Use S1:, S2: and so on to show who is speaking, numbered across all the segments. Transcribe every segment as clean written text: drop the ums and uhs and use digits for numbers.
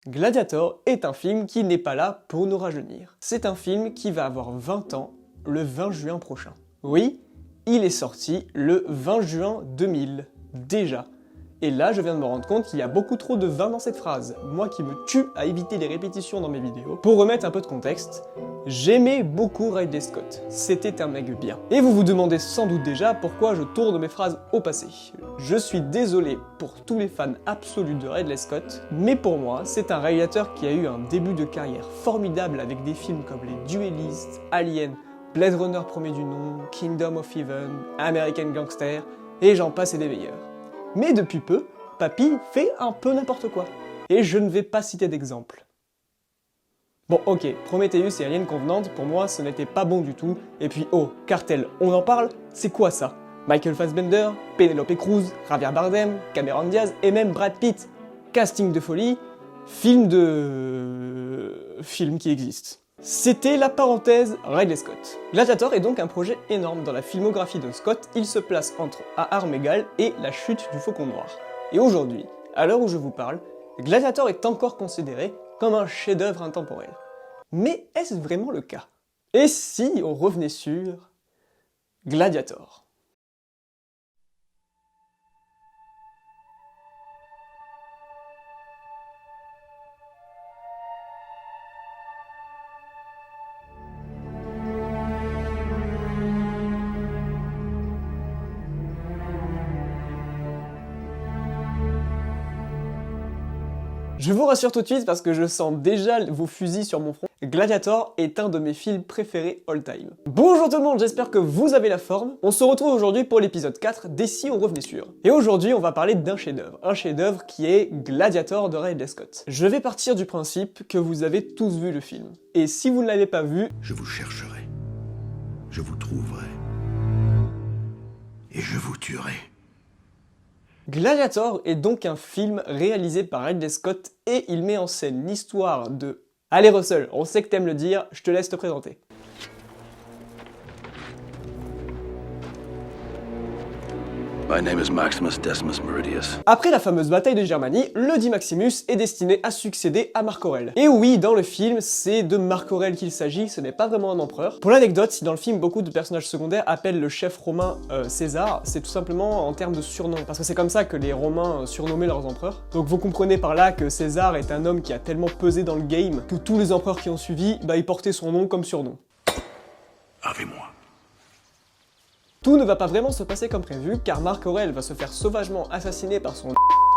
S1: Gladiator est un film qui n'est pas là pour nous rajeunir. C'est un film qui va avoir 20 ans le 20 juin prochain. Oui, il est sorti le 20 juin 2000, déjà. Et là, je viens de me rendre compte qu'il y a beaucoup trop de 20 dans cette phrase, moi qui me tue à éviter les répétitions dans mes vidéos. Pour remettre un peu de contexte, j'aimais beaucoup Ridley Scott, c'était un mec bien. Et vous vous demandez sans doute déjà pourquoi je tourne mes phrases au passé. Je suis désolé pour tous les fans absolus de Ridley Scott, mais pour moi, c'est un réalisateur qui a eu un début de carrière formidable avec des films comme Les Duellistes, Alien, Blade Runner premier du nom, Kingdom of Heaven, American Gangster, et j'en passe et des meilleurs. Mais depuis peu, Papy fait un peu n'importe quoi. Et je ne vais pas citer d'exemple. Bon ok, Prometheus et Alien Covenant, pour moi ce n'était pas bon du tout. Et puis oh, Cartel, on en parle? C'est quoi ça? Michael Fassbender, Penelope Cruz, Javier Bardem, Cameron Diaz et même Brad Pitt. Casting de folie, film qui existe. C'était la parenthèse Ridley Scott. Gladiator est donc un projet énorme dans la filmographie de Scott, il se place entre À armes égales et La chute du Faucon Noir. Et aujourd'hui, à l'heure où je vous parle, Gladiator est encore considéré comme un chef-d'œuvre intemporel. Mais est-ce vraiment le cas? Et si on revenait sur Gladiator? Je vous rassure tout de suite parce que je sens déjà vos fusils sur mon front. Gladiator est un de mes films préférés all time. Bonjour tout le monde, j'espère que vous avez la forme. On se retrouve aujourd'hui pour l'épisode 4 des Si on revenait sur. Et aujourd'hui on va parler d'un chef-d'œuvre. Un chef-d'œuvre qui est Gladiator de Ridley Scott. Je vais partir du principe que vous avez tous vu le film. Et si vous ne l'avez pas vu,
S2: je vous chercherai, je vous trouverai, et je vous tuerai.
S1: Gladiator est donc un film réalisé par Ridley Scott et il met en scène l'histoire de... Allez Russell, on sait que t'aimes le dire, je te laisse te présenter.
S2: My name is Maximus Decimus Meridius.
S1: Après la fameuse bataille de Germanie, le dit Maximus est destiné à succéder à Marc Aurèle. Et oui, dans le film, c'est de Marc Aurèle qu'il s'agit, ce n'est pas vraiment un empereur. Pour l'anecdote, si dans le film beaucoup de personnages secondaires appellent le chef romain César, c'est tout simplement en termes de surnom, parce que c'est comme ça que les Romains surnommaient leurs empereurs. Donc vous comprenez par là que César est un homme qui a tellement pesé dans le game que tous les empereurs qui ont suivi, ils portaient son nom comme surnom.
S2: Avec moi.
S1: Tout ne va pas vraiment se passer comme prévu, car Marc Aurèle va se faire sauvagement assassiner par son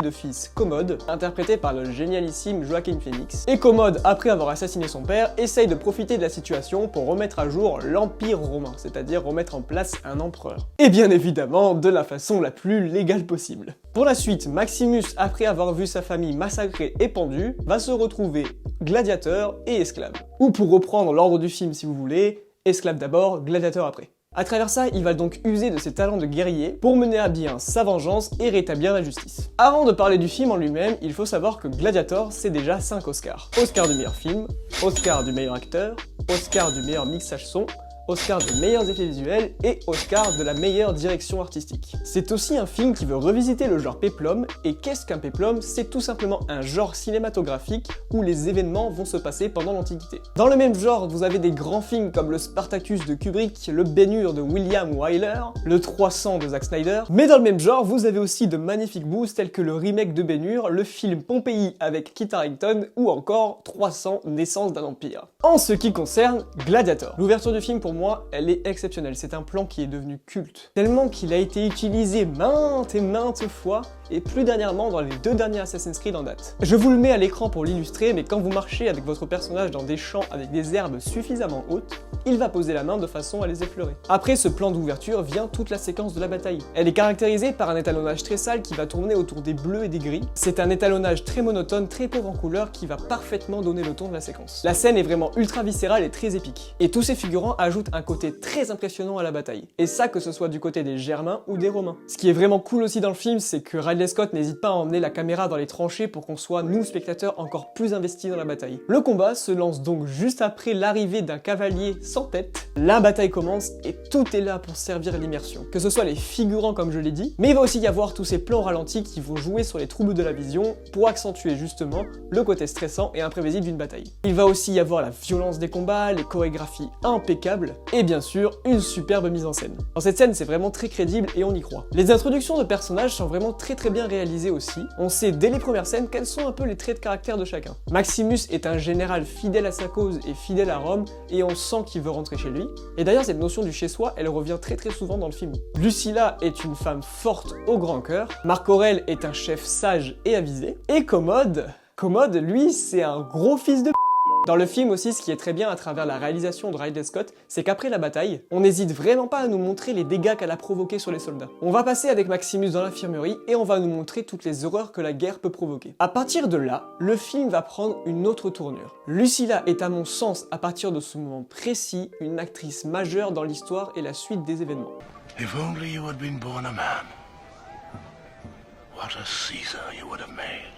S1: de fils Commode, interprété par le génialissime Joaquin Phoenix. Et Commode, après avoir assassiné son père, essaye de profiter de la situation pour remettre à jour l'Empire romain, c'est-à-dire remettre en place un empereur. Et bien évidemment, de la façon la plus légale possible. Pour la suite, Maximus, après avoir vu sa famille massacrée et pendue, va se retrouver gladiateur et esclave. Ou pour reprendre l'ordre du film si vous voulez, esclave d'abord, gladiateur après. À travers ça, il va donc user de ses talents de guerrier pour mener à bien sa vengeance et rétablir la justice. Avant de parler du film en lui-même, il faut savoir que Gladiator, c'est déjà 5 Oscars. Oscar du meilleur film, Oscar du meilleur acteur, Oscar du meilleur mixage son, Oscar des meilleurs effets visuels et Oscar de la meilleure direction artistique. C'est aussi un film qui veut revisiter le genre péplum, et qu'est-ce qu'un péplum? C'est tout simplement un genre cinématographique où les événements vont se passer pendant l'Antiquité. Dans le même genre, vous avez des grands films comme le Spartacus de Kubrick, le Ben-Hur de William Wyler, le 300 de Zack Snyder, mais dans le même genre, vous avez aussi de magnifiques boosts tels que le remake de Ben-Hur, le film Pompéi avec Kit Harington ou encore 300 Naissance d'un Empire. En ce qui concerne Gladiator, l'ouverture du film pour moi, elle est exceptionnelle. C'est un plan qui est devenu culte. Tellement qu'il a été utilisé maintes et maintes fois, et plus dernièrement dans les 2 derniers Assassin's Creed en date. Je vous le mets à l'écran pour l'illustrer, mais quand vous marchez avec votre personnage dans des champs avec des herbes suffisamment hautes, il va poser la main de façon à les effleurer. Après ce plan d'ouverture vient toute la séquence de la bataille. Elle est caractérisée par un étalonnage très sale qui va tourner autour des bleus et des gris. C'est un étalonnage très monotone, très pauvre en couleurs qui va parfaitement donner le ton de la séquence. La scène est vraiment ultra viscérale et très épique. Et tous ces figurants ajoutent rajoute un côté très impressionnant à la bataille. Et ça, que ce soit du côté des Germains ou des Romains. Ce qui est vraiment cool aussi dans le film, c'est que Ridley Scott n'hésite pas à emmener la caméra dans les tranchées pour qu'on soit, nous, spectateurs, encore plus investis dans la bataille. Le combat se lance donc juste après l'arrivée d'un cavalier sans tête. La bataille commence et tout est là pour servir l'immersion. Que ce soit les figurants comme je l'ai dit, mais il va aussi y avoir tous ces plans ralentis qui vont jouer sur les troubles de la vision pour accentuer justement le côté stressant et imprévisible d'une bataille. Il va aussi y avoir la violence des combats, les chorégraphies impeccables et bien sûr une superbe mise en scène. Dans cette scène c'est vraiment très crédible et on y croit. Les introductions de personnages sont vraiment très bien réalisées aussi. On sait dès les premières scènes quels sont un peu les traits de caractère de chacun. Maximus est un général fidèle à sa cause et fidèle à Rome et on sent qu'il veut rentrer chez lui. Et d'ailleurs cette notion du chez-soi elle revient très souvent dans le film. Lucilla est une femme forte au grand cœur, Marc Aurèle est un chef sage et avisé, et Commode, lui, c'est un gros fils de p***. Dans le film aussi, ce qui est très bien à travers la réalisation de Ridley Scott, c'est qu'après la bataille, on n'hésite vraiment pas à nous montrer les dégâts qu'elle a provoqués sur les soldats. On va passer avec Maximus dans l'infirmerie et on va nous montrer toutes les horreurs que la guerre peut provoquer. À partir de là, le film va prendre une autre tournure. Lucilla est à mon sens, à partir de ce moment précis, une actrice majeure dans l'histoire et la suite des événements.
S2: If only you had been born a man. What a Caesar you would have made.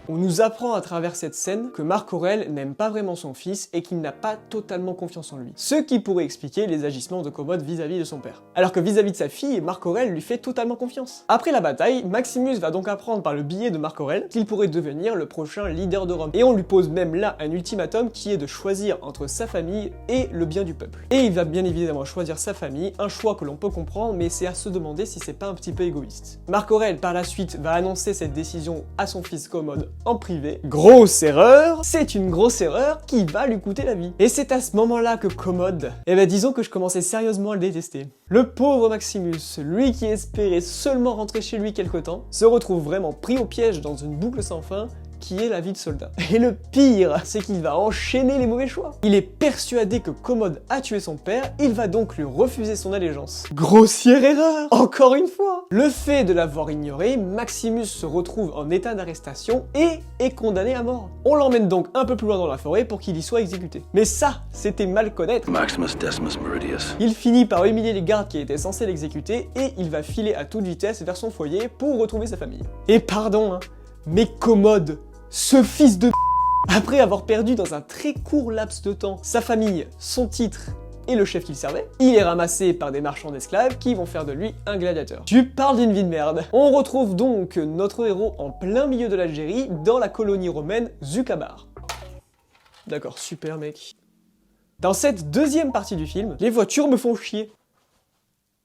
S1: On nous apprend à travers cette scène que Marc Aurèle n'aime pas vraiment son fils et qu'il n'a pas totalement confiance en lui. Ce qui pourrait expliquer les agissements de Commode vis-à-vis de son père. Alors que vis-à-vis de sa fille, Marc Aurèle lui fait totalement confiance. Après la bataille, Maximus va donc apprendre par le biais de Marc Aurèle qu'il pourrait devenir le prochain leader de Rome. Et on lui pose même là un ultimatum qui est de choisir entre sa famille et le bien du peuple. Et il va bien évidemment choisir sa famille, un choix que l'on peut comprendre, mais c'est à se demander si c'est pas un petit peu égoïste. Marc Aurèle par la suite va annoncer cette décision à son fils Commode en privé. Grosse erreur, c'est une grosse erreur qui va lui coûter la vie. Et c'est à ce moment-là que Commode, disons que je commençais sérieusement à le détester. Le pauvre Maximus, lui qui espérait seulement rentrer chez lui quelque temps, se retrouve vraiment pris au piège dans une boucle sans fin qui est la vie de soldat. Et le pire, c'est qu'il va enchaîner les mauvais choix. Il est persuadé que Commode a tué son père, il va donc lui refuser son allégeance. Grossière erreur, encore une fois. Le fait de l'avoir ignoré, Maximus se retrouve en état d'arrestation et est condamné à mort. On l'emmène donc un peu plus loin dans la forêt pour qu'il y soit exécuté. Mais ça, c'était mal connaître.
S2: Maximus Decimus Meridius.
S1: Il finit par humilier les gardes qui étaient censés l'exécuter et il va filer à toute vitesse vers son foyer pour retrouver sa famille. Et pardon, mais Commode, ce fils de p***, après avoir perdu dans un très court laps de temps sa famille, son titre et le chef qu'il servait, il est ramassé par des marchands d'esclaves qui vont faire de lui un gladiateur. Tu parles d'une vie de merde. On retrouve donc notre héros en plein milieu de l'Algérie, dans la colonie romaine Zucabar. D'accord, super mec. Dans cette deuxième partie du film, les voitures me font chier.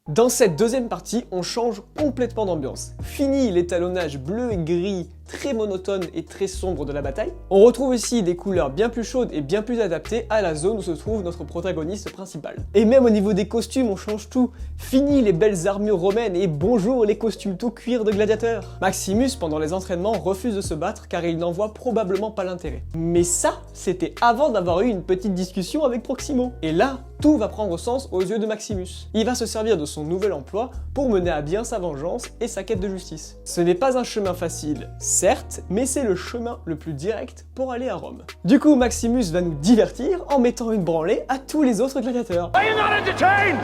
S1: Dans cette deuxième partie, on change complètement d'ambiance. Fini l'étalonnage bleu et gris très monotone et très sombre de la bataille. On retrouve ici des couleurs bien plus chaudes et bien plus adaptées à la zone où se trouve notre protagoniste principal. Et même au niveau des costumes, on change tout. Fini les belles armures romaines et bonjour les costumes tout cuir de gladiateurs. Maximus, pendant les entraînements, refuse de se battre car il n'en voit probablement pas l'intérêt. Mais ça, c'était avant d'avoir eu une petite discussion avec Proximo. Et là, tout va prendre sens aux yeux de Maximus. Il va se servir de son nouvel emploi pour mener à bien sa vengeance et sa quête de justice. Ce n'est pas un chemin facile, certes, mais c'est le chemin le plus direct pour aller à Rome. Du coup, Maximus va nous divertir en mettant une branlée à tous les autres gladiateurs.
S2: Are you not entertained?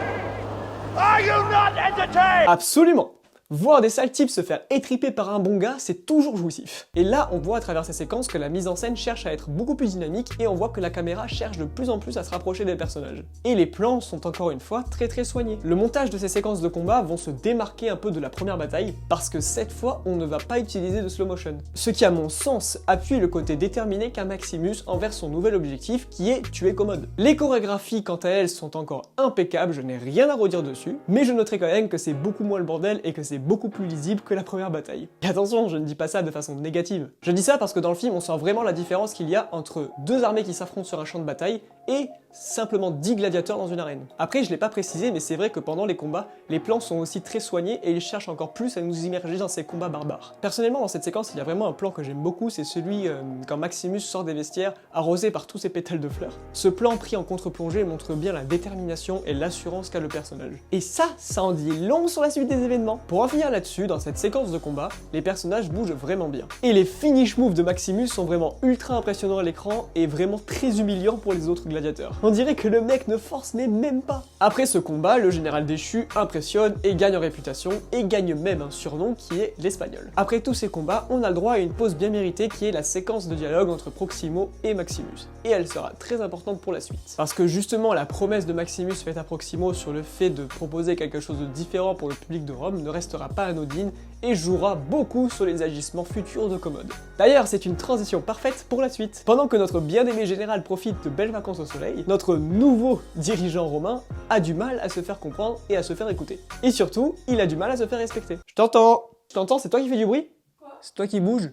S2: Are you not entertained?
S1: Absolument! Voir des sales types se faire étriper par un bon gars, c'est toujours jouissif. Et là, on voit à travers ces séquences que la mise en scène cherche à être beaucoup plus dynamique et on voit que la caméra cherche de plus en plus à se rapprocher des personnages. Et les plans sont encore une fois très soignés. Le montage de ces séquences de combat vont se démarquer un peu de la première bataille parce que cette fois, on ne va pas utiliser de slow motion. Ce qui, à mon sens, appuie le côté déterminé qu'a Maximus envers son nouvel objectif qui est tuer Commode. Les chorégraphies, quant à elles, sont encore impeccables, je n'ai rien à redire dessus, mais je noterai quand même que c'est beaucoup moins le bordel et que c'est beaucoup plus lisible que la première bataille. Et attention, je ne dis pas ça de façon négative. Je dis ça parce que dans le film, on sent vraiment la différence qu'il y a entre deux armées qui s'affrontent sur un champ de bataille et simplement 10 gladiateurs dans une arène. Après, je l'ai pas précisé, mais c'est vrai que pendant les combats, les plans sont aussi très soignés et ils cherchent encore plus à nous immerger dans ces combats barbares. Personnellement, dans cette séquence, il y a vraiment un plan que j'aime beaucoup, c'est celui quand Maximus sort des vestiaires, arrosé par tous ces pétales de fleurs. Ce plan pris en contre-plongée montre bien la détermination et l'assurance qu'a le personnage. Et ça en dit long sur la suite des événements. Pour en finir là-dessus, dans cette séquence de combat, les personnages bougent vraiment bien. Et les finish moves de Maximus sont vraiment ultra impressionnants à l'écran et vraiment très humiliants pour les autres gladiateurs. On dirait que le mec ne force mais même pas. Après ce combat, le général déchu impressionne et gagne en réputation, et gagne même un surnom qui est l'Espagnol. Après tous ces combats, on a le droit à une pause bien méritée qui est la séquence de dialogue entre Proximo et Maximus. Et elle sera très importante pour la suite. Parce que justement, la promesse de Maximus faite à Proximo sur le fait de proposer quelque chose de différent pour le public de Rome ne restera pas anodine et jouera beaucoup sur les agissements futurs de Commode. D'ailleurs, c'est une transition parfaite pour la suite. Pendant que notre bien-aimé général profite de belles vacances au soleil, notre nouveau dirigeant romain a du mal à se faire comprendre et à se faire écouter. Et surtout, il a du mal à se faire respecter. Je t'entends! Je t'entends, c'est toi qui fais du bruit?
S3: Quoi?
S1: C'est toi qui bouge?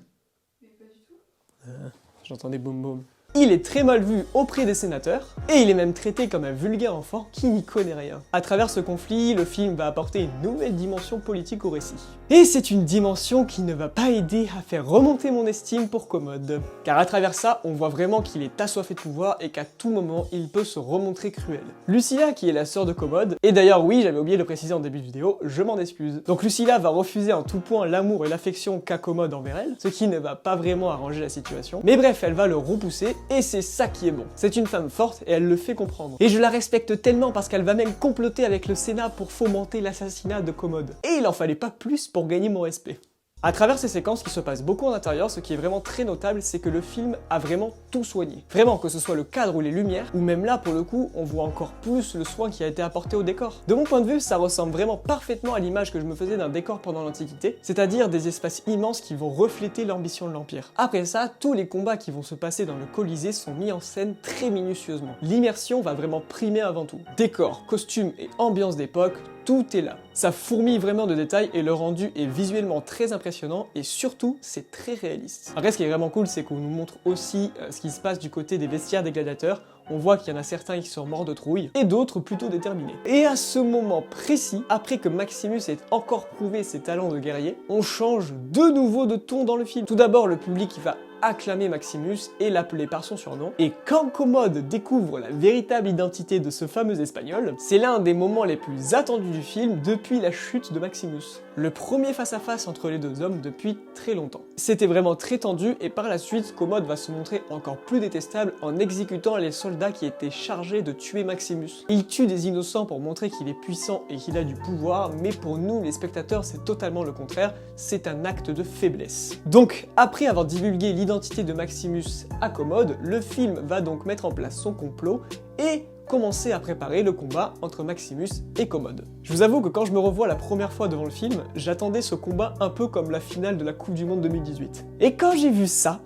S3: Mais pas du tout.
S1: J'entends des boum boum. Il est très mal vu auprès des sénateurs, et il est même traité comme un vulgaire enfant qui n'y connaît rien. À travers ce conflit, le film va apporter une nouvelle dimension politique au récit. Et c'est une dimension qui ne va pas aider à faire remonter mon estime pour Commode. Car à travers ça, on voit vraiment qu'il est assoiffé de pouvoir et qu'à tout moment, il peut se remontrer cruel. Lucilla, qui est la sœur de Commode, et d'ailleurs oui, j'avais oublié de le préciser en début de vidéo, je m'en excuse. Donc Lucilla va refuser en tout point l'amour et l'affection qu'a Commode envers elle, ce qui ne va pas vraiment arranger la situation. Mais bref, elle va le repousser, et c'est ça qui est bon. C'est une femme forte et elle le fait comprendre. Et je la respecte tellement parce qu'elle va même comploter avec le Sénat pour fomenter l'assassinat de Commode. Et il en fallait pas plus pour gagner mon respect. À travers ces séquences qui se passent beaucoup en intérieur, ce qui est vraiment très notable, c'est que le film a vraiment tout soigné. Vraiment, que ce soit le cadre ou les lumières, ou même là, pour le coup, on voit encore plus le soin qui a été apporté au décor. De mon point de vue, ça ressemble vraiment parfaitement à l'image que je me faisais d'un décor pendant l'Antiquité, c'est-à-dire des espaces immenses qui vont refléter l'ambition de l'Empire. Après ça, tous les combats qui vont se passer dans le Colisée sont mis en scène très minutieusement. L'immersion va vraiment primer avant tout. Décor, costumes et ambiance d'époque, tout est là. Ça fourmille vraiment de détails et le rendu est visuellement très impressionnant et surtout, c'est très réaliste. Après, ce qui est vraiment cool, c'est qu'on nous montre aussi ce qui se passe du côté des vestiaires des gladiateurs. On voit qu'il y en a certains qui sont morts de trouille et d'autres plutôt déterminés. Et à ce moment précis, après que Maximus ait encore prouvé ses talents de guerrier, on change de nouveau de ton dans le film. Tout d'abord, le public va acclamer Maximus et l'appeler par son surnom. Et quand Commode découvre la véritable identité de ce fameux Espagnol, c'est l'un des moments les plus attendus du film depuis la chute de Maximus. Le premier face-à-face entre les deux hommes depuis très longtemps. C'était vraiment très tendu et par la suite, Commode va se montrer encore plus détestable en exécutant les soldats qui étaient chargés de tuer Maximus. Il tue des innocents pour montrer qu'il est puissant et qu'il a du pouvoir, mais pour nous, les spectateurs, c'est totalement le contraire, c'est un acte de faiblesse. Donc, après avoir divulgué l'identité de Maximus à Commode, le film va donc mettre en place son complot et commencer à préparer le combat entre Maximus et Commode. Je vous avoue que quand je me revois la première fois devant le film, j'attendais ce combat un peu comme la finale de la Coupe du Monde 2018. Et quand j'ai vu ça,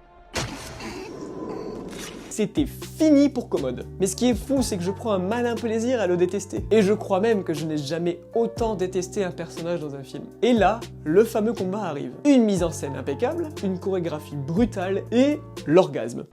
S1: c'était fini pour Commode. Mais ce qui est fou, c'est que je prends un malin plaisir à le détester. Et je crois même que je n'ai jamais autant détesté un personnage dans un film. Et là, le fameux combat arrive. Une mise en scène impeccable, une chorégraphie brutale et l'orgasme.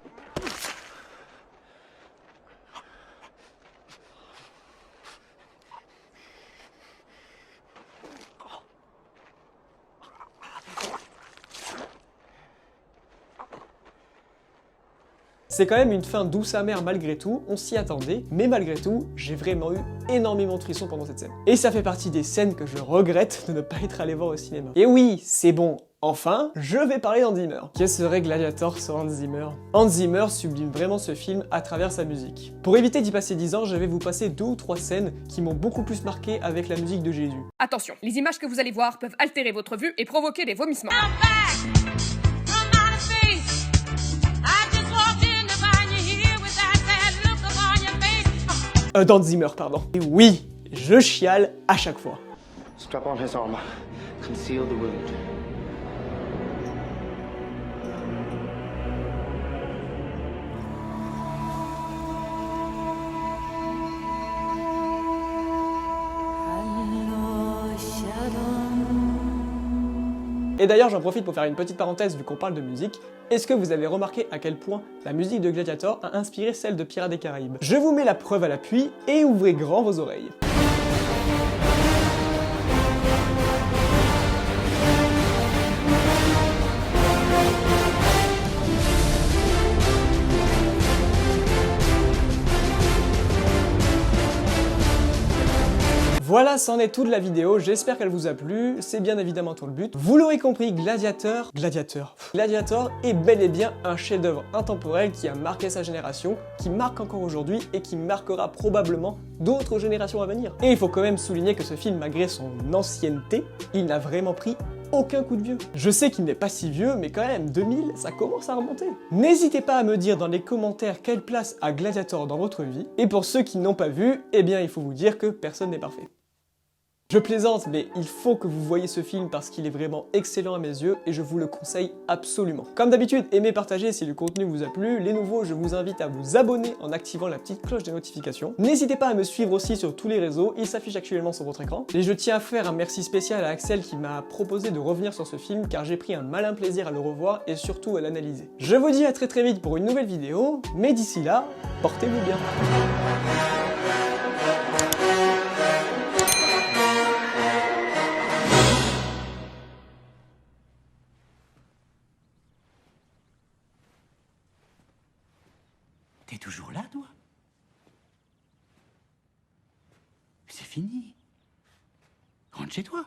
S1: C'est quand même une fin douce amère malgré tout, on s'y attendait, mais malgré tout, j'ai vraiment eu énormément de frissons pendant cette scène. Et ça fait partie des scènes que je regrette de ne pas être allé voir au cinéma. Et oui, c'est bon, enfin, je vais parler d'Hans Zimmer. Qu'est-ce serait Gladiator sans Hans Zimmer? Hans Zimmer sublime vraiment ce film à travers sa musique. Pour éviter d'y passer 10 ans, je vais vous passer 2 ou 3 scènes qui m'ont beaucoup plus marqué avec la musique de Jésus.
S4: Attention, les images que vous allez voir peuvent altérer votre vue et provoquer des vomissements.
S1: D'Hans Zimmer, pardon. Et oui, je chiale à chaque fois.
S5: Strap on his armor. Conceal the wound.
S1: Et d'ailleurs, j'en profite pour faire une petite parenthèse vu qu'on parle de musique. Est-ce que vous avez remarqué à quel point la musique de Gladiator a inspiré celle de Pirates des Caraïbes? Je vous mets la preuve à l'appui et ouvrez grand vos oreilles. Voilà, c'en est tout de la vidéo, j'espère qu'elle vous a plu, c'est bien évidemment tout le but. Vous l'aurez compris, Gladiator est bel et bien un chef-d'œuvre intemporel qui a marqué sa génération, qui marque encore aujourd'hui et qui marquera probablement d'autres générations à venir. Et il faut quand même souligner que ce film, malgré son ancienneté, il n'a vraiment pris aucun coup de vieux. Je sais qu'il n'est pas si vieux, mais quand même, 2000, ça commence à remonter. N'hésitez pas à me dire dans les commentaires quelle place a Gladiator dans votre vie, et pour ceux qui n'ont pas vu, eh bien il faut vous dire que personne n'est parfait. Je plaisante, mais il faut que vous voyez ce film parce qu'il est vraiment excellent à mes yeux et je vous le conseille absolument. Comme d'habitude, aimez, partagez si le contenu vous a plu. Les nouveaux, je vous invite à vous abonner en activant la petite cloche des notifications. N'hésitez pas à me suivre aussi sur tous les réseaux, ils s'affichent actuellement sur votre écran. Et je tiens à faire un merci spécial à Axel qui m'a proposé de revenir sur ce film car j'ai pris un malin plaisir à le revoir et surtout à l'analyser. Je vous dis à très vite pour une nouvelle vidéo, mais d'ici là, portez-vous bien.
S6: T'es toujours là, toi? C'est fini. Rentre chez toi.